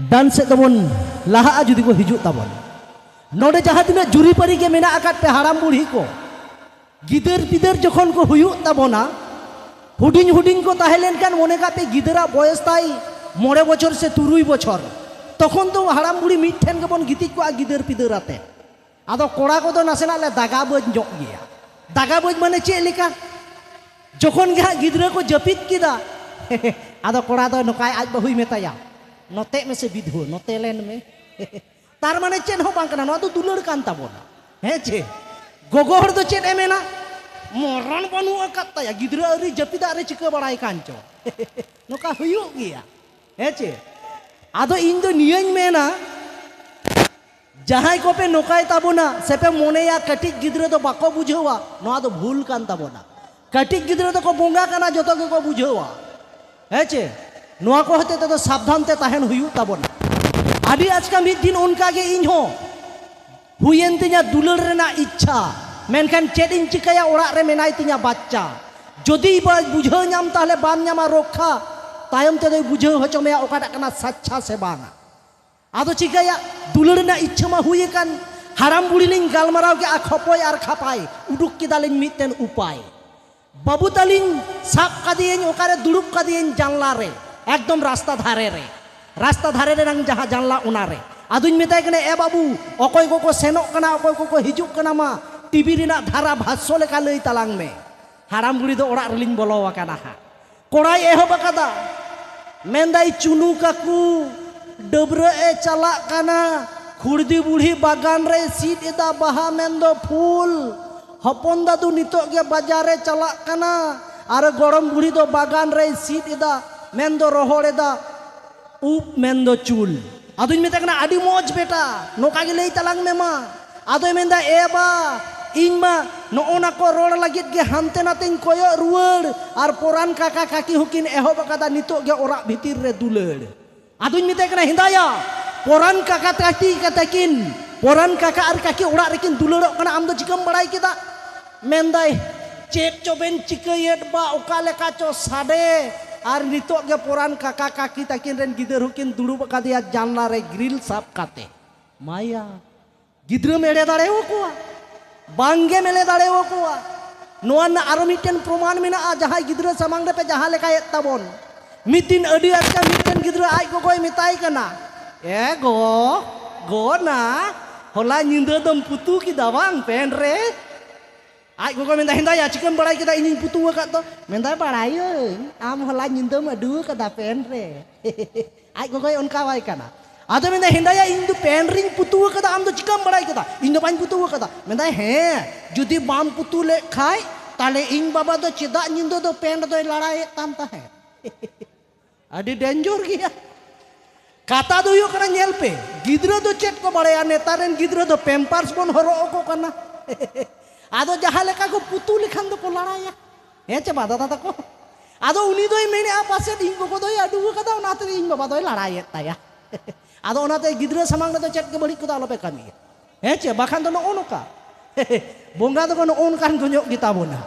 dan set tabon laha judi ko hijuk tabon node jaha tina juri pari ge mena akat pe haram buri ko gider pider jokhon ko huyuk tabona huding huding ko tahelen kan mone ka pe gidera boyes tai 9 বছর se 3 বছর তখন তো হারাম বুড়ি মিঠেন গেবন গিতিক কো গিদের পিদের রাতে আদো কোড়া কো তো নাসেনা লে দাগা বজ জক গিয়া দাগা বজ মানে চে লেকা যখন গা গিদরা কো জপিত কিদা আদো কোড়া দো নকাই আজ বহুই মেতায়া নতে মে সে বিধু নতে লেন মে তার মানে চেন হো বাং কানা নো তো দুলর কান তাবনা হে চে গোগো হর দো চেন এমেনা মরণ বনু আকাতায়া গিদরা আরি জপিদা আরি চিকা বাড়াই কানচো নকা হুয়ুক গিয়া হেচে আদো ইন দো নিয়ন মেনা जहां को पे नोकाय ताबोना सेपे मोनेया कटिक गिद्रे तो बाको बुझेवा नोआ तो भूल कान ताबोना कटिक गिद्रे तो को बोंगा काना जतो को बुझेवा हेचे नोआ को हते तो सावधान ते ताहेन हुयु ताबोना आदि आज का मिद दिन उनका के इन हो हुयेन तिया दुलर रेना इच्छा मेनखान चेड इन चिकाया ओड़ा रे मेनाय तिया बाच्चा जदि बा बुझे नाम ताहले बाम नामा रक्षा तायम ते बुझे हचो मेया ओकाटा काना सच्चा से बांगा आदो चिकाया दुलर ना इच्छा मा हुए कान हाराम बुड़ी लिंग गालमाराव के आखपय आर खापाय उडुक किदालिंग मिटेन उपाय बाबू तालिंग साप कादियेन ओकारे दुड़ुब कादियेन जानला रे एकदम रास्ता धारे रे नंग जहां जानला उना रे आदुñ मेताय कने ए बाबू अकय को सेनोक कना अकय को हिजुक कना मा टीवी रिना धारा भाष्य लेका लई तालांग में हाराम बुड़ी दो ओड़ा रिलिंग बोलो वाकाना हा कोड़ाय एहब कादा मेंदाई चुनु काकू डबरे ए चला काना खुर्दी बुढ़ी बागान रे सीट एदा बाहा मेंदो फूल हपन दादू नितो गे बाजारे चला काना आर गरम बुढ़ी दो बागान रे सीट एदा मेंदो रोहड़ एदा उप मेंदो चूल आदुñ मेता कना आदि मौज बेटा नोका गे लई तलांग में मा आदो मेंदा ए बा इन मा नोना को रोड लागित गे हानते नातेñ कोयो रुवड़ आर पोरान काका काकी हुकिन एहोब कादा नितो गे ओरा भितिर रे दुलड़ आदुñ मेताय कना हिंदाया पोरान काका ताकी कताकिन पोरान काका आर काकी ओड़ा रेकिन दुलड़ो कना आम दो चिकम बड़ाई केदा मेंदाय चेक चोबेन चिकयेट बा ओका लेका चो साडे आर नितो गे पोरान काका काकी ताकिन रेन गिदर हुकिन दुड़ुब कादिया जानला रे ग्रिल साप काते माया गिद्र मेड़े दाड़ेओ कोआ बांगे मेले दाड़ेओ कोआ नोआ ना आरो मिटेन प्रमाण मेना जहां गिद्र सामांग रे पे जहां लेका येत ताबोन मितिन अडी आजका मिटेन गिद्र आज को कोई मिताई कना ए गो ना होला निंदो दम पुतु की दावांग पेन रे आज को मेंदा हिंदा चिकन बड़ाई केदा इनी पुतु का तो मेंदा बड़ाई आम होला निंदो मडु कदा पेन रे आज को कोई उनका वाई कना आदो मेंदा हिंदा इन दो पेन रिंग पुतु कदा आम दो चिकन बड़ाई केदा इन दो बाइन पुतु कदा मेंदा हे जुदी बाम पुतु ले खाय ताले इन बाबा दो चेदा निंदो दो पेन दो लड़ाई ताम ता है अड़ी डेंजर गया काता दो यो कना नेल पे गिद्रो दो चेक को बड़ाया नेतारेन गिद्रो दो पेम्पर्स बन हरो को कना आदो जहां लेका को पुतु लिखान दो को लड़ाया हे चे बादा दादा को आदो उनी दोय मेने आ पासे इन को दोय अडु कदा उनाते इन बाबा दोय लड़ाया ताया आदो उनाते गिद्रो समांग दो चेक के बड़ी को दालो पे कमी हे चे बाखान दो नो ओनका बोंगा दो को नो ओन कान को गिता बोना